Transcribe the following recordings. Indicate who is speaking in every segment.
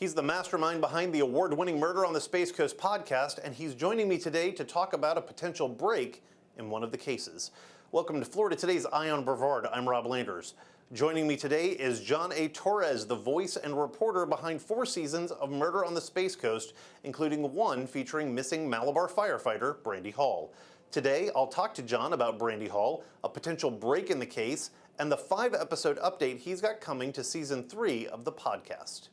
Speaker 1: He's the mastermind behind the award-winning Murder on the Space Coast podcast, and he's joining me today to talk about a potential break in one of the cases. Welcome to Florida Today's Eye on Brevard. I'm Rob Landers. Joining me today is John Torres, the voice and reporter behind 4 seasons of Murder on the Space Coast, including one featuring missing Malabar firefighter Brandy Hall. Today, I'll talk to John about Brandy Hall, a potential break in the case, and the 5-episode update he's got coming to season 3 of the podcast.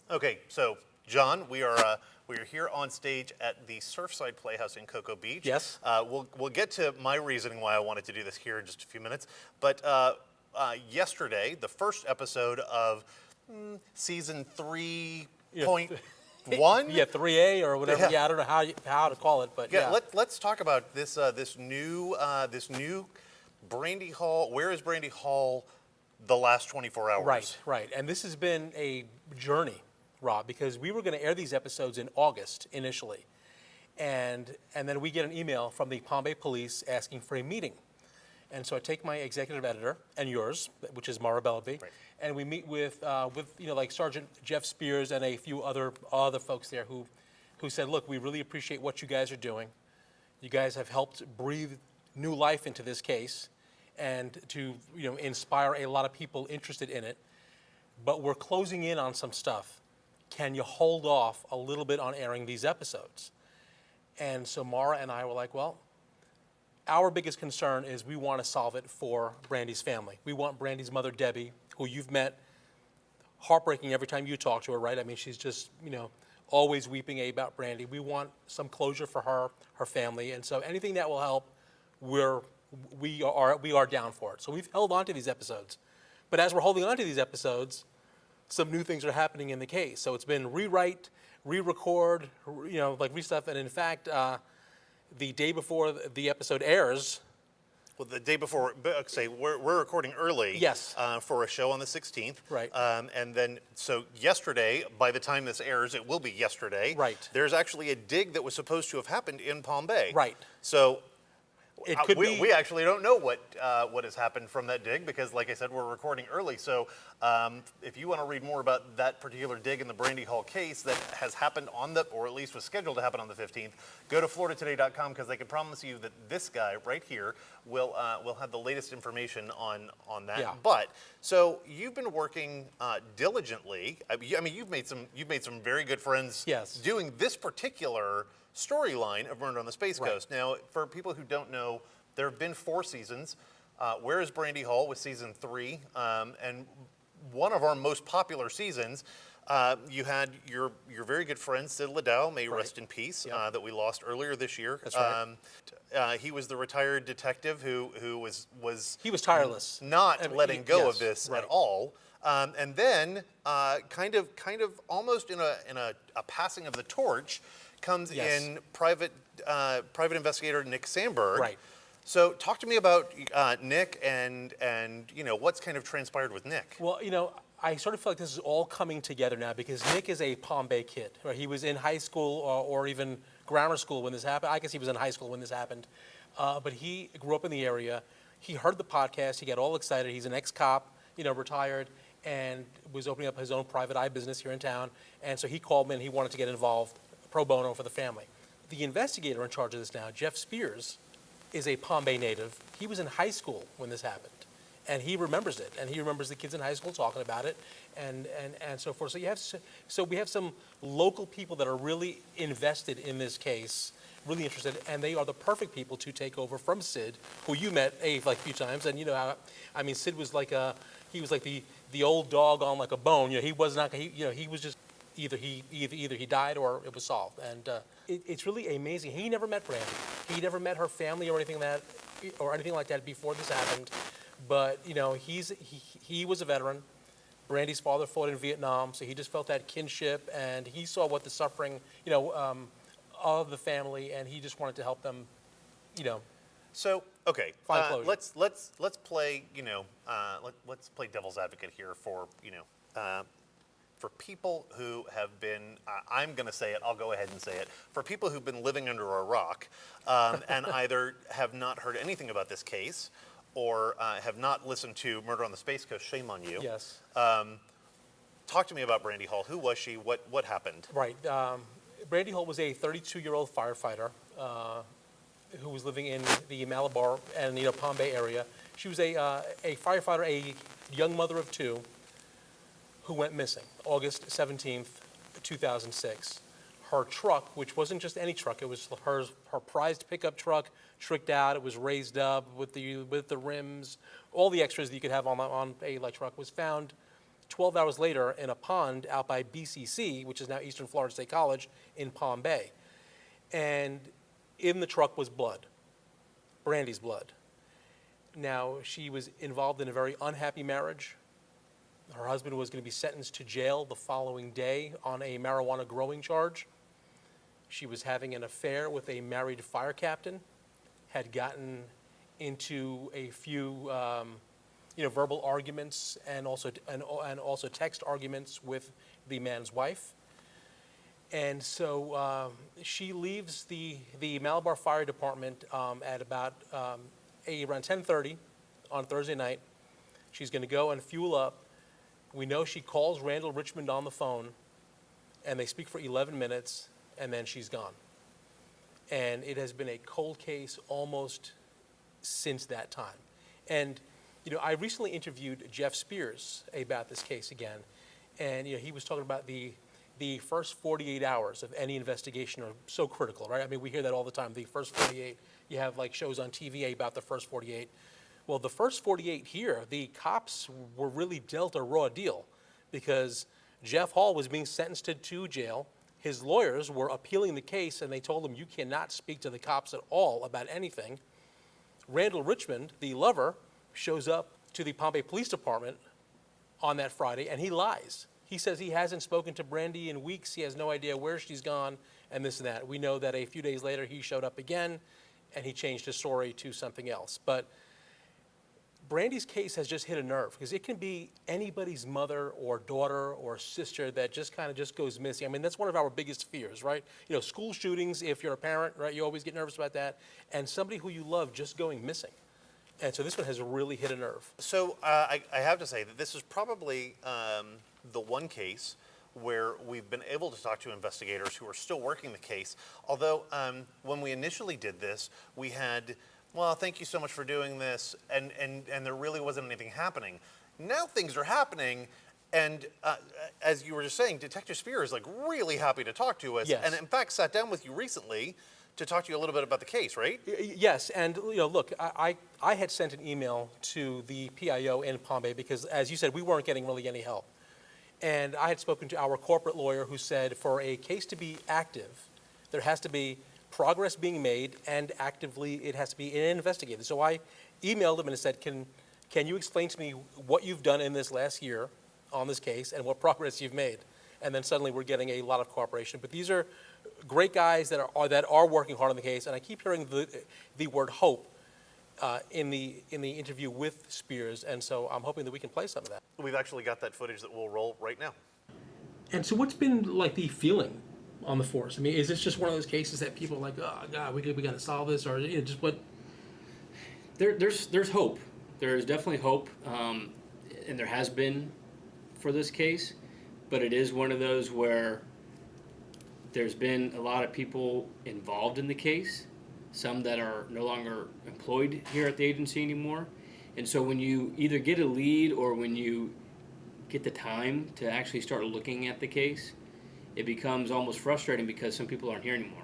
Speaker 1: Okay, so John, we are here on stage at the Surfside Playhouse in Cocoa Beach.
Speaker 2: Yes.
Speaker 1: We'll get to my reasoning why I wanted to do this here in just a few minutes. But yesterday, the first episode of season 3.1.
Speaker 2: Yeah, 3A or whatever.
Speaker 1: Yeah.
Speaker 2: Yeah, I don't know how to call it, but yeah.
Speaker 1: Let's talk about this this new Brandy Hall. Where is Brandy Hall? The last 24 hours.
Speaker 2: Right. And this has been a journey, Rob, because we were going to air these episodes in August initially, and then we get an email from the Palm Bay Police asking for a meeting, and so I take my executive editor and yours, which is Mara Bellaby,
Speaker 1: right,
Speaker 2: and we meet with like Sergeant Jeff Spears and a few other folks there who said, look, we really appreciate what you guys are doing. You guys have helped breathe new life into this case, and to inspire a lot of people interested in it, but we're closing in on some stuff. Can you hold off a little bit on airing these episodes? And so Mara and I were like, well, our biggest concern is we want to solve it for Brandy's family. We want Brandy's mother, Debbie, who you've met, heartbreaking every time you talk to her, right? I mean, she's just, always weeping about Brandy. We want some closure for her family, and so anything that will help, we are down for it. So we've held on to these episodes. But as we're holding on to these episodes, some new things are happening in the case. So it's been rewrite, re-record, re-stuff. And in fact, the day before the episode airs.
Speaker 1: Well, the day before, say we're recording early.
Speaker 2: Yes.
Speaker 1: For a show on the 16th.
Speaker 2: Right.
Speaker 1: And then, so yesterday, by the time this airs, it will be yesterday.
Speaker 2: Right.
Speaker 1: There's actually a dig that was supposed to have happened in Palm Bay.
Speaker 2: Right.
Speaker 1: So
Speaker 2: it could be.
Speaker 1: We actually don't know what has happened from that dig because, like I said, we're recording early. So if you want to read more about that particular dig in the Brandy Hall case that has happened or at least was scheduled to happen on the 15th, go to floridatoday.com because they can promise you that this guy right here will have the latest information on that.
Speaker 2: Yeah.
Speaker 1: But so you've been working diligently. I mean, you've made some very good friends.
Speaker 2: Yes.
Speaker 1: Doing this particular storyline of Murder on the Space Coast.
Speaker 2: Right.
Speaker 1: Now, for people who don't know, there have been 4 seasons. Where is Brandy Hall was season 3, and one of our most popular seasons. You had your very good friend Sid Liddell, may rest in peace,
Speaker 2: Yep.
Speaker 1: that we lost earlier this year.
Speaker 2: That's right.
Speaker 1: He was the retired detective who was
Speaker 2: He was tireless,
Speaker 1: not letting go of this
Speaker 2: right.
Speaker 1: at all. And then, kind of almost in a passing of the torch, comes
Speaker 2: Yes.
Speaker 1: in private investigator Nick Sandberg.
Speaker 2: Right.
Speaker 1: So talk to me about Nick and what's kind of transpired with Nick.
Speaker 2: Well, I sort of feel like this is all coming together now because Nick is a Palm Bay kid. Right? He was in high school or even grammar school when this happened. I guess he was in high school when this happened. But he grew up in the area. He heard the podcast. He got all excited. He's an ex-cop, retired, and was opening up his own private eye business here in town. And so he called me and he wanted to get involved pro bono for the family. The investigator in charge of this now, Jeff Spears, is a Palm Bay native. He was in high school when this happened, and he remembers it, and he remembers the kids in high school talking about it, and so forth. So we have some local people that are really invested in this case, really interested, and they are the perfect people to take over from Sid, who you met a few times, and Sid was he was like the old dog on like a bone. He was not. He was just either he died or it was solved. And it's really amazing. He never met Brandy. He never met her family or anything like that before this happened. But he was a veteran. Brandy's father fought in Vietnam, so he just felt that kinship, and he saw what the suffering of the family, and he just wanted to help them.
Speaker 1: So okay,
Speaker 2: Find closure.
Speaker 1: let's play let's play devil's advocate here for people who have been, I'm going to say it, I'll go ahead and say it, for people who've been living under a rock and either have not heard anything about this case or have not listened to Murder on the Space Coast, shame on you.
Speaker 2: Yes.
Speaker 1: Talk to me about Brandy Hall. Who was she? What happened?
Speaker 2: Right. Brandy Hall was a 32-year-old firefighter who was living in the Malabar and Palm Bay area. She was a firefighter, a young mother of two, who went missing August 17th, 2006. Her truck, which wasn't just any truck, it was her prized pickup truck, tricked out. It was raised up with the rims, all the extras that you could have on a light truck, was found 12 hours later in a pond out by BCC, which is now Eastern Florida State College, in Palm Bay. And in the truck was blood, Brandy's blood. Now, she was involved in a very unhappy marriage. Her husband was going to be sentenced to jail the following day on a marijuana growing charge. She was having an affair with a married fire captain, had gotten into a few verbal arguments and also text arguments with the man's wife. And so she leaves the Malabar Fire Department at about around 10:30 on Thursday night. She's going to go and fuel up. We know she calls Randall Richmond on the phone, and they speak for 11 minutes, and then she's gone. And it has been a cold case almost since that time. And I recently interviewed Jeff Spears about this case again, and he was talking about the first 48 hours of any investigation are so critical, right? I mean, we hear that all the time. The first 48, you have like shows on TV about the first 48. Well, the first 48 here, the cops were really dealt a raw deal because Jeff Hall was being sentenced to jail. His lawyers were appealing the case, and they told him, you cannot speak to the cops at all about anything. Randall Richmond, the lover, shows up to the Palm Bay Police Department on that Friday, and he lies. He says he hasn't spoken to Brandy in weeks. He has no idea where she's gone, and this and that. We know that a few days later he showed up again, and he changed his story to something else. But Brandy's case has just hit a nerve because it can be anybody's mother or daughter or sister that just kind of just goes missing. I mean, that's one of our biggest fears, right? School shootings, if you're a parent, right, you always get nervous about that. And somebody who you love just going missing. And so this one has really hit a nerve.
Speaker 1: So I have to say that this is probably the one case where we've been able to talk to investigators who are still working the case. Although when we initially did this, we had, well, thank you so much for doing this, and there really wasn't anything happening. Now things are happening, and as you were just saying, Detective Spear is like really happy to talk to us,
Speaker 2: Yes.
Speaker 1: and in fact sat down with you recently to talk to you a little bit about the case, right?
Speaker 2: Yes, and look, I had sent an email to the PIO in Palm Bay because, as you said, we weren't getting really any help. And I had spoken to our corporate lawyer who said for a case to be active, there has to be progress being made, and actively it has to be investigated. So I emailed him and said, can you explain to me what you've done in this last year on this case and what progress you've made? And then suddenly we're getting a lot of cooperation. But these are great guys that are working hard on the case, and I keep hearing the word hope in the interview with Spears, and so I'm hoping that we can play some of that.
Speaker 1: We've actually got that footage that we'll roll right now.
Speaker 2: And so what's been like the feeling on the force? I mean, is this just one of those cases that people are like, oh God, we got to solve this, or just what?
Speaker 3: There's hope. There's definitely hope, and there has been for this case, but it is one of those where there's been a lot of people involved in the case, some that are no longer employed here at the agency anymore, and so when you either get a lead or when you get the time to actually start looking at the case, it becomes almost frustrating because some people aren't here anymore.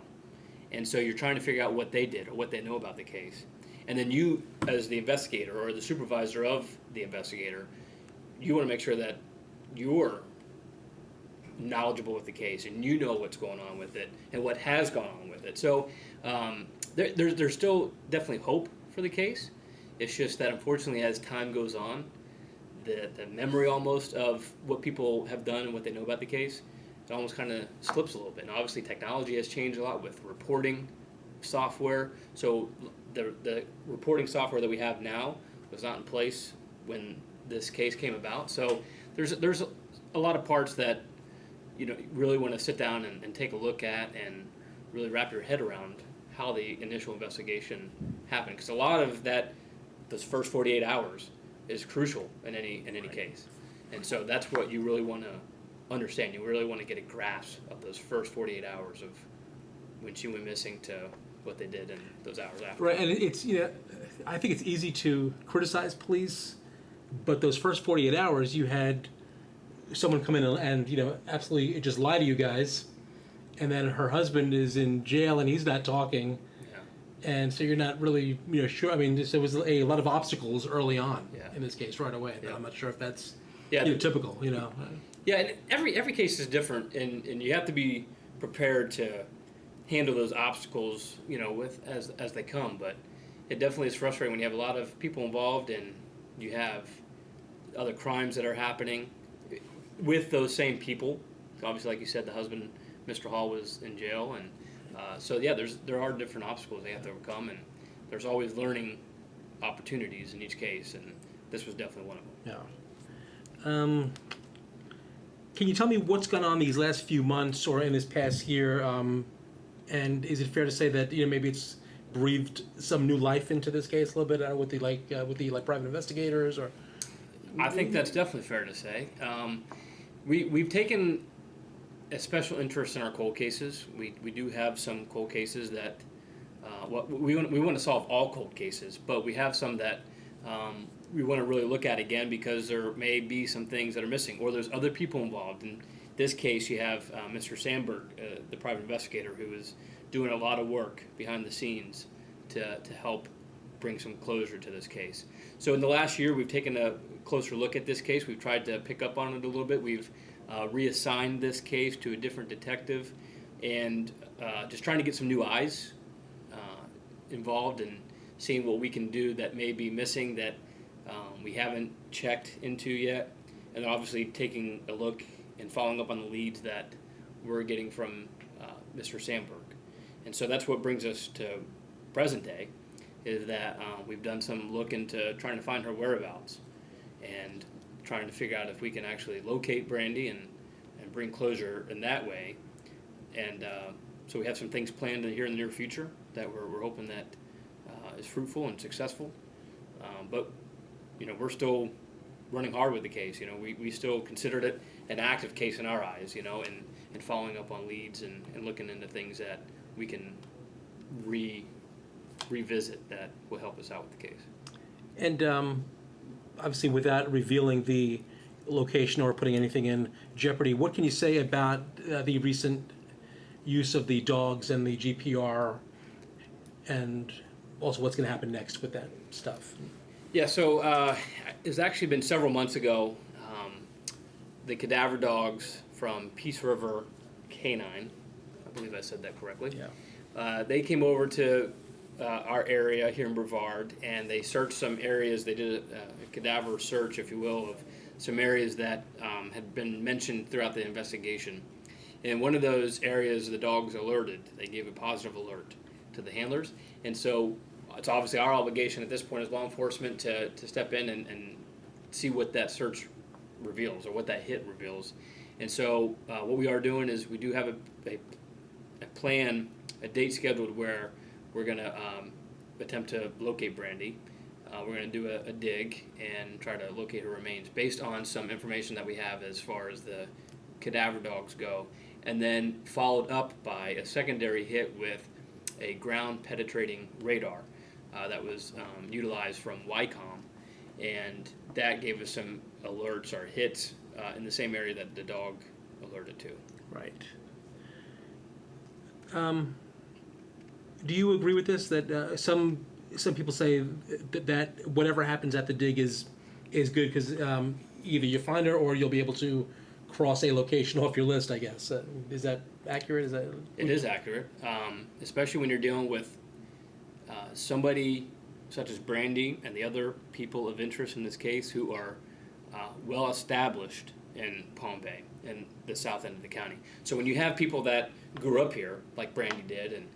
Speaker 3: And so you're trying to figure out what they did or what they know about the case. And then you, as the investigator or the supervisor of the investigator, you want to make sure that you're knowledgeable with the case, and you know what's going on with it and what has gone on with it. So there's still definitely hope for the case. It's just that unfortunately, as time goes on, the memory almost of what people have done and what they know about the case, it almost kind of slips a little bit. And obviously, technology has changed a lot with reporting software. So the reporting software that we have now was not in place when this case came about. So there's a lot of parts that you really want to sit down and take a look at and really wrap your head around how the initial investigation happened, because a lot of those first 48 hours is crucial in any case. And so that's what you really want to understand. You really want to get a grasp of those first 48 hours of when she went missing to what they did in those hours after.
Speaker 2: Right, and it's I think it's easy to criticize police, but those first 48 hours, you had someone come in and absolutely just lie to you guys, and then her husband is in jail and he's not talking, and so you're not really sure. I mean, there was a lot of obstacles early on in this case right away. I'm not sure if that's typical.
Speaker 3: Yeah, and every case is different, and you have to be prepared to handle those obstacles, with as they come. But it definitely is frustrating when you have a lot of people involved and you have other crimes that are happening with those same people. Obviously, like you said, the husband, Mr. Hall, was in jail, and there are different obstacles they have to overcome, and there's always learning opportunities in each case, and this was definitely one of them.
Speaker 2: Yeah. Can you tell me what's gone on these last few months or in this past year? And is it fair to say that maybe it's breathed some new life into this case a little bit with the private investigators? Or
Speaker 3: I think that's definitely fair to say. We've taken a special interest in our cold cases. We do have some cold cases that we want to solve all cold cases, but we have some that we want to really look at again because there may be some things that are missing, or there's other people involved. In this case, you have Mr. Sandberg, the private investigator, who is doing a lot of work behind the scenes to help bring some closure to this case. So in the last year, we've taken a closer look at this case. We've tried to pick up on it a little bit. We've reassigned this case to a different detective, and just trying to get some new eyes involved and seeing what we can do that may be missing that we haven't checked into yet, and then obviously taking a look and following up on the leads that we're getting from Mr. Sandberg. And so that's what brings us to present day, is that we've done some look into trying to find her whereabouts and trying to figure out if we can actually locate Brandy and bring closure in that way. And so we have some things planned here in the near future that we're hoping that is fruitful and successful. But we're still running hard with the case. We still considered it an active case in our eyes, and following up on leads and looking into things that we can revisit that will help us out with the case.
Speaker 2: And obviously, without revealing the location or putting anything in jeopardy, what can you say about the recent use of the dogs and the GPR, and also what's going to happen next with that stuff?
Speaker 3: Yeah, so it's actually been several months ago. The cadaver dogs from Peace River Canine, I believe I said that correctly.
Speaker 2: Yeah.
Speaker 3: They came over to our area here in Brevard, and they searched some areas. They did a cadaver search, if you will, of some areas that had been mentioned throughout the investigation. And one of those areas, the dogs alerted. They gave a positive alert to the handlers. And so it's obviously our obligation at this point as law enforcement to step in and see what that search reveals or what that hit reveals. And so what we are doing is we do have a plan, a date scheduled where we're going to attempt to locate Brandy. We're going to do a dig and try to locate her remains based on some information that we have as far as the cadaver dogs go, and then followed up by a secondary hit with a ground penetrating radar that was utilized from YCOM, and that gave us some alerts or hits in the same area that the dog alerted to.
Speaker 2: Right. Do you agree with this, that some people say that whatever happens at the dig is good because either you find her or you'll be able to cross a location off your list, I guess. Is that accurate?
Speaker 3: It is accurate, especially when you're dealing with somebody such as Brandy and the other people of interest in this case who are well established in Palm Bay and the south end of the county. So when you have people that grew up here, like Brandy did, and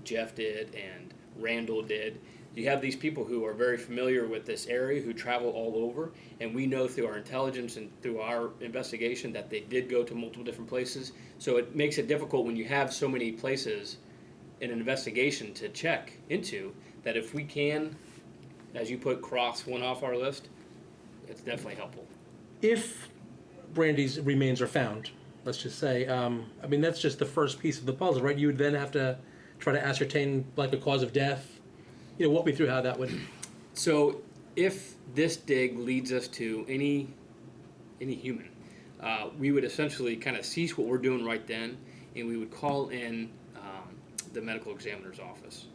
Speaker 3: Jeff did, and Randall did, you have these people who are very familiar with this area, who travel all over, and we know through our intelligence and through our investigation that they did go to multiple different places. So it makes it difficult when you have so many places in an investigation to check into, that if we can, as you put, cross one off our list, it's definitely helpful.
Speaker 2: If Brandy's remains are found, let's just say, I mean, that's just the first piece of the puzzle, right? You would then have to try to ascertain, like, a cause of death. Walk me through how that would...
Speaker 3: So if this dig leads us to any human, we would essentially kind of cease what we're doing right then, and we would call in the medical examiner's office.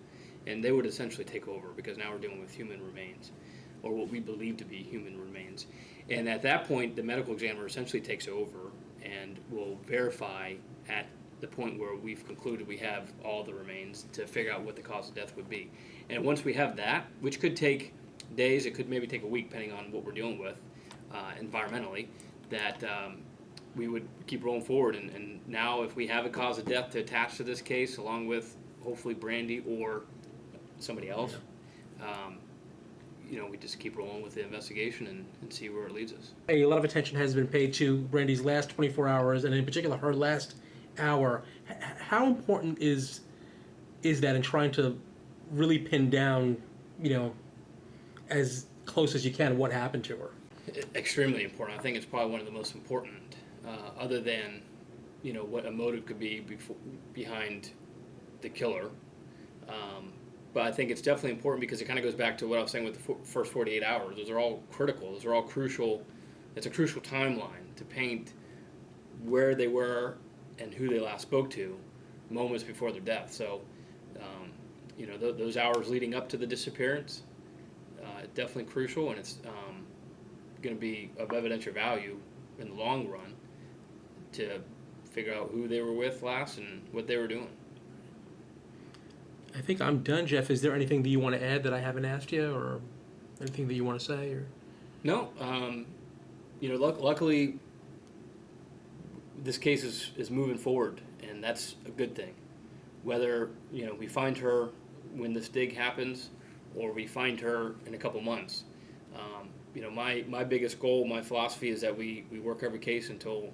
Speaker 3: And they would essentially take over, because now we're dealing with human remains, or what we believe to be human remains. And at that point, the medical examiner essentially takes over and will verify at the point where we've concluded we have all the remains to figure out what the cause of death would be. And once we have that, which could take days, it could maybe take a week depending on what we're dealing with environmentally, that we would keep rolling forward. And now if we have a cause of death to attach to this case, along with hopefully Brandy or somebody else, we just keep rolling with the investigation and see where it leads us.
Speaker 2: A lot of attention has been paid to Brandy's last 24 hours, and in particular her last hour. How important is that in trying to really pin down, as close as you can, what happened to her?
Speaker 3: Extremely important. I think it's probably one of the most important, other than, what a motive could be behind the killer. But I think it's definitely important because it kind of goes back to what I was saying with the first 48 hours. Those are all critical. Those are all crucial. It's a crucial timeline to paint where they were and who they last spoke to moments before their death. So, those hours leading up to the disappearance, definitely crucial, and it's going to be of evidentiary value in the long run to figure out who they were with last and what they were doing.
Speaker 2: I think I'm done, Jeff. Is there anything that you want to add that I haven't asked you, or anything that you want to say? Or
Speaker 3: No. Luckily, this case is moving forward, and that's a good thing. Whether we find her when this dig happens, or we find her in a couple months, my biggest goal, my philosophy is that we work every case until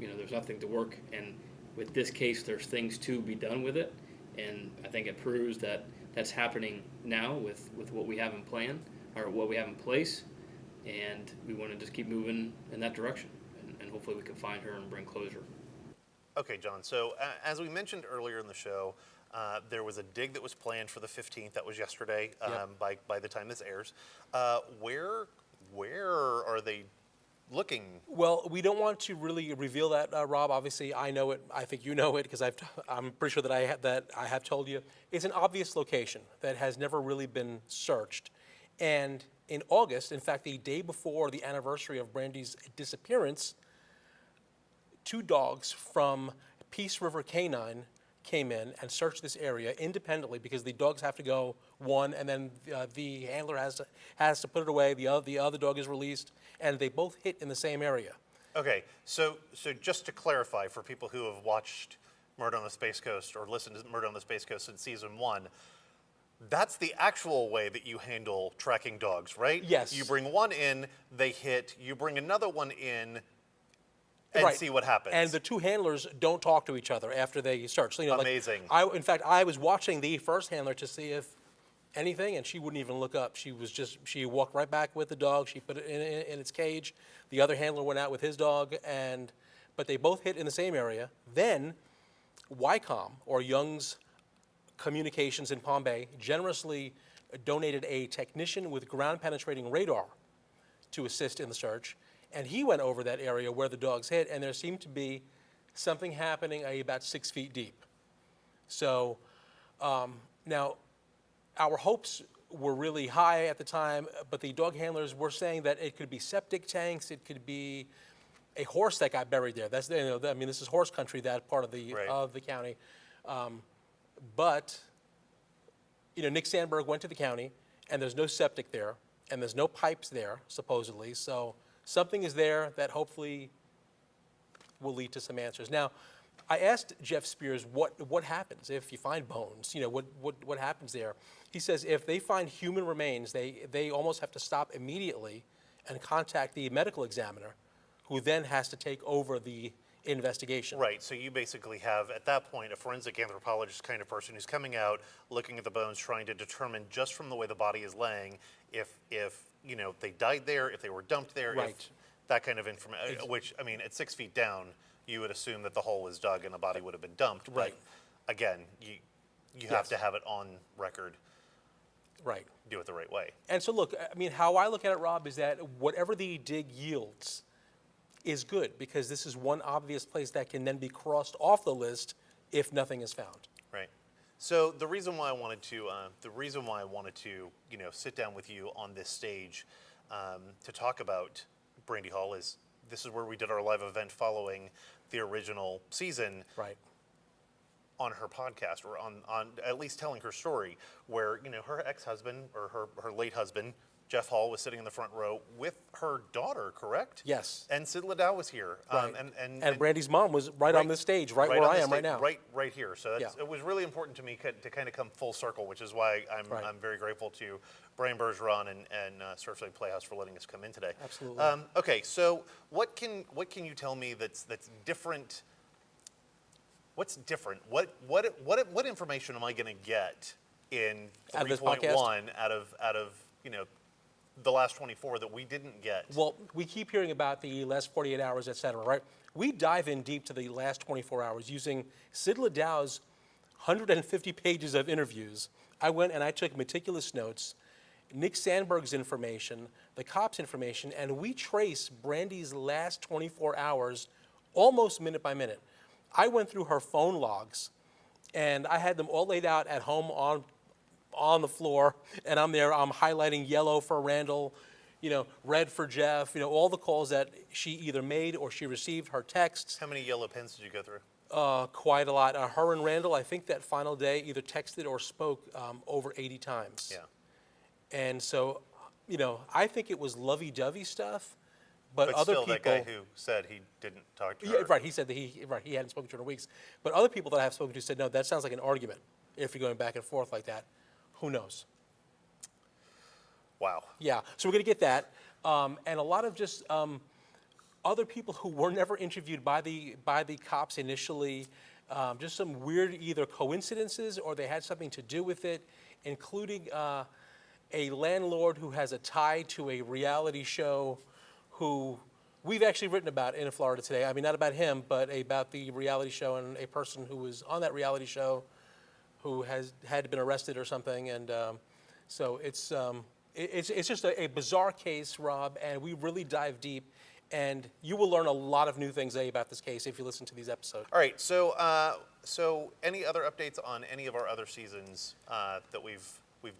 Speaker 3: there's nothing to work. And with this case, there's things to be done with it, and I think it proves that that's happening now with what we have in plan, or what we have in place, and we want to just keep moving in that direction. And hopefully we can find her and bring closure.
Speaker 1: Okay, John, so as we mentioned earlier in the show, there was a dig that was planned for the 15th. That was yesterday.
Speaker 2: Yep.
Speaker 1: By the time this airs, where are they looking?
Speaker 2: Well, we don't want to really reveal that, Rob. Obviously, I know it. I think you know it because I'm pretty sure that I have told you. It's an obvious location that has never really been searched, and in August, in fact, the day before the anniversary of Brandy's disappearance, 2 dogs from Peace River Canine came in and searched this area independently, because the dogs have to go one, and then the handler has to put it away. The other dog is released, and they both hit in the same area.
Speaker 1: Okay, so just to clarify for people who have watched Murder on the Space Coast or listened to Murder on the Space Coast in season 1, that's the actual way that you handle tracking dogs, right?
Speaker 2: Yes.
Speaker 1: You bring one in, they hit. You bring another one in, and
Speaker 2: Right.
Speaker 1: see what happens.
Speaker 2: And the 2 handlers don't talk to each other after they search. So,
Speaker 1: Amazing.
Speaker 2: In fact, I was watching the first handler to see if anything, and she wouldn't even look up. She walked right back with the dog. She put it in its cage. The other handler went out with his dog, but they both hit in the same area. Then YCOM, or Young's Communications in Palm Bay, generously donated a technician with ground-penetrating radar to assist in the search. And he went over that area where the dogs hit, and there seemed to be something happening about 6 feet deep. So now, our hopes were really high at the time, but the dog handlers were saying that it could be septic tanks, it could be a horse that got buried there. That's I mean, this is horse country, that part of the county. But Nick Sandberg went to the county, and there's no septic there, and there's no pipes there supposedly. So something is there that hopefully will lead to some answers. Now, I asked Jeff Spears what happens if you find bones. What happens there? He says if they find human remains, they almost have to stop immediately and contact the medical examiner, who then has to take over the investigation.
Speaker 1: Right, so you basically have, at that point, a forensic anthropologist kind of person who's coming out, looking at the bones, trying to determine just from the way the body is laying, if they died there, if they were dumped there, if that kind of information, which, I mean, at 6 feet down, you would assume that the hole was dug and the body would have been dumped.
Speaker 2: Right.
Speaker 1: But again, you have to have it on record.
Speaker 2: Right.
Speaker 1: Do it the right way.
Speaker 2: And so look, I mean, how I look at it, Rob, is that whatever the dig yields is good, because this is one obvious place that can then be crossed off the list if nothing is found.
Speaker 1: Right. So the reason why I wanted to, sit down with you on this stage to talk about Brandy Hall is this is where we did our live event following the original season.
Speaker 2: Right.
Speaker 1: On her podcast, or on at least telling her story, where her ex-husband or her late husband, Jeff Hall, was sitting in the front row with her daughter, correct?
Speaker 2: Yes.
Speaker 1: And Sid Ladow was here.
Speaker 2: Right.
Speaker 1: And
Speaker 2: Brandy's mom was right on this stage, right where I am right now.
Speaker 1: Right here. So it was really important to me to kind of come full circle, which is why I'm very grateful to Brian Bergeron and Surfside Playhouse for letting us come in today.
Speaker 2: Absolutely.
Speaker 1: Okay, so what can you tell me that's different? What's different? What information am I going to get in 3.1 out of the last 24 that we didn't get?
Speaker 2: Well, we keep hearing about the last 48 hours, et cetera, right? We dive in deep to the last 24 hours using Sid Ladow's 150 pages of interviews. I went and I took meticulous notes, Nick Sandberg's information, the cops' information, and we trace Brandy's last 24 hours almost minute by minute. I went through her phone logs, and I had them all laid out at home on the floor, and I'm highlighting yellow for Randall, red for Jeff, all the calls that she either made or she received, her texts.
Speaker 1: How many yellow pens did you go through?
Speaker 2: Quite a lot. Her and Randall, I think that final day, either texted or spoke over 80 times.
Speaker 1: Yeah.
Speaker 2: And so, I think it was lovey-dovey stuff. But other
Speaker 1: still,
Speaker 2: people,
Speaker 1: that guy who said he didn't talk to her.
Speaker 2: Yeah, right. He said that he hadn't spoken to her in weeks. But other people that I have spoken to said, no, that sounds like an argument. If you're going back and forth like that, who knows?
Speaker 1: Wow.
Speaker 2: Yeah. So we're going to get that, and a lot of just other people who were never interviewed by the cops initially. Just some weird either coincidences or they had something to do with it, including a landlord who has a tie to a reality show, who we've actually written about in Florida today. I mean, not about him, but about the reality show and a person who was on that reality show who had been arrested or something. And so it's just a bizarre case, Rob, and we really dive deep. And you will learn a lot of new things today about this case if you listen to these episodes.
Speaker 1: All right, so any other updates on any of our other seasons that we've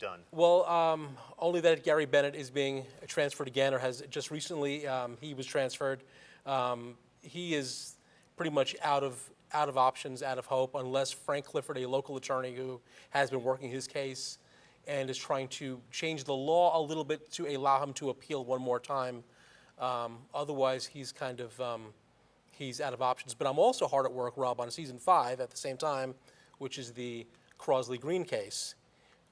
Speaker 1: done?
Speaker 2: Well, only that Gary Bennett is being transferred again, or has just recently. He was transferred. He is pretty much out of options, out of hope, unless Frank Clifford, a local attorney who has been working his case and is trying to change the law a little bit to allow him to appeal one more time. Otherwise, he's kind of he's out of options. But I'm also hard at work, Rob, on season 5 at the same time, which is the Crosley Green case,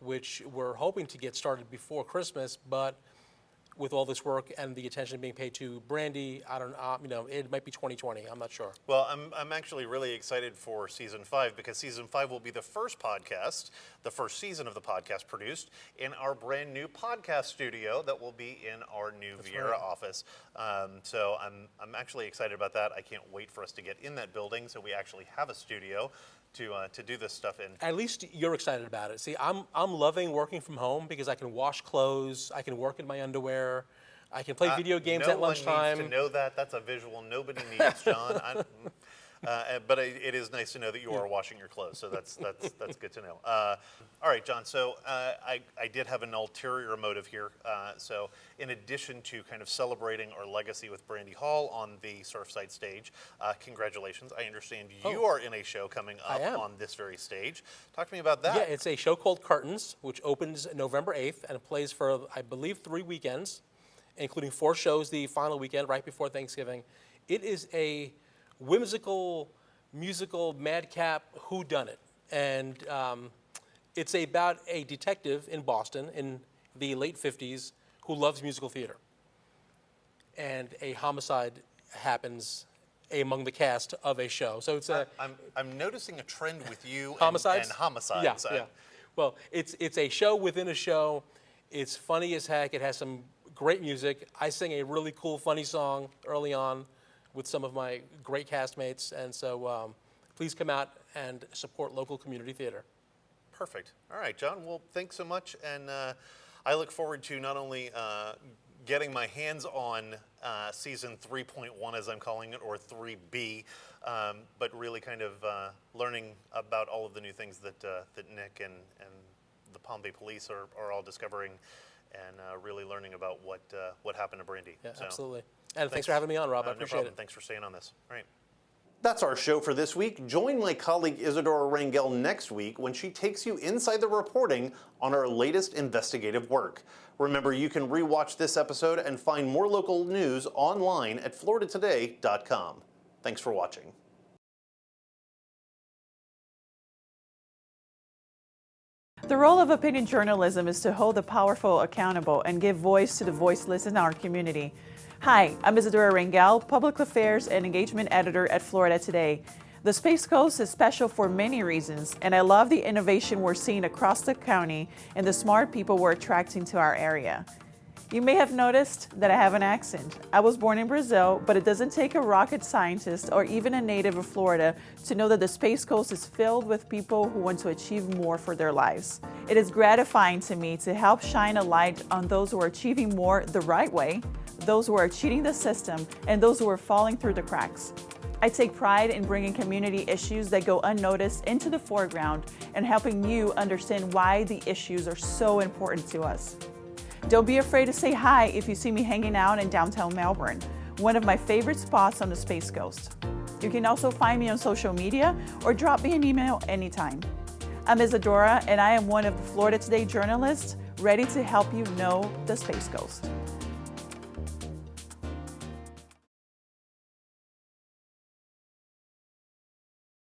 Speaker 2: which we're hoping to get started before Christmas, but with all this work and the attention being paid to Brandy, I don't it might be 2020. I'm not sure.
Speaker 1: Well, I'm actually really excited for season 5 because season 5 will be the first podcast, the first season of the podcast produced in our brand new podcast studio that will be in our new Viera office. So I'm actually excited about that. I can't wait for us to get in that building so we actually have a studio to do this stuff in.
Speaker 2: At least you're excited about it. See, I'm loving working from home because I can wash clothes, I can work in my underwear, I can play video games at lunchtime.
Speaker 1: No one needs to know that. That's a visual nobody needs, John. But it is nice to know that you are washing your clothes, so that's good to know. All right, John, so I did have an ulterior motive here. So in addition to kind of celebrating our legacy with Brandy Hall on the Surfside stage, congratulations. I understand you are in a show coming up on this very stage. Talk to me about that.
Speaker 2: Yeah, it's a show called Curtains, which opens November 8th and plays for, I believe, 3 weekends, including 4 shows the final weekend right before Thanksgiving. It is a whimsical, musical, madcap whodunit. And it's about a detective in Boston in the late 50s who loves musical theater. And a homicide happens among the cast of a show. So it's a...
Speaker 1: I'm noticing a trend with you
Speaker 2: homicides?
Speaker 1: and homicides.
Speaker 2: Yeah. Well, it's a show within a show. It's funny as heck. It has some great music. I sing a really cool, funny song early on with some of my great castmates, and so please come out and support local community theater.
Speaker 1: Perfect. All right, John. Well, thanks so much, and I look forward to not only getting my hands on season 3.1, as I'm calling it, or 3B, but really kind of learning about all of the new things that Nick and the Palm Bay Police are all discovering, and really learning about what happened to Brandy.
Speaker 2: Yeah,
Speaker 1: so,
Speaker 2: absolutely. And thanks for having me on, Rob. I appreciate it.
Speaker 1: Thanks for staying on this. All right. That's our show for this week. Join my colleague Isadora Rangel next week when she takes you inside the reporting on our latest investigative work. Remember, you can rewatch this episode and find more local news online at floridatoday.com. Thanks for watching.
Speaker 4: The role of opinion journalism is to hold the powerful accountable and give voice to the voiceless in our community. Hi, I'm Isadora Rangel, Public Affairs and Engagement Editor at Florida Today. The Space Coast is special for many reasons, and I love the innovation we're seeing across the county and the smart people we're attracting to our area. You may have noticed that I have an accent. I was born in Brazil, but it doesn't take a rocket scientist or even a native of Florida to know that the Space Coast is filled with people who want to achieve more for their lives. It is gratifying to me to help shine a light on those who are achieving more the right way, those who are cheating the system, and those who are falling through the cracks. I take pride in bringing community issues that go unnoticed into the foreground and helping you understand why the issues are so important to us. Don't be afraid to say hi if you see me hanging out in downtown Melbourne, one of my favorite spots on the Space Coast. You can also find me on social media or drop me an email anytime. I'm Isadora, and I am one of the Florida Today journalists ready to help you know the Space Coast.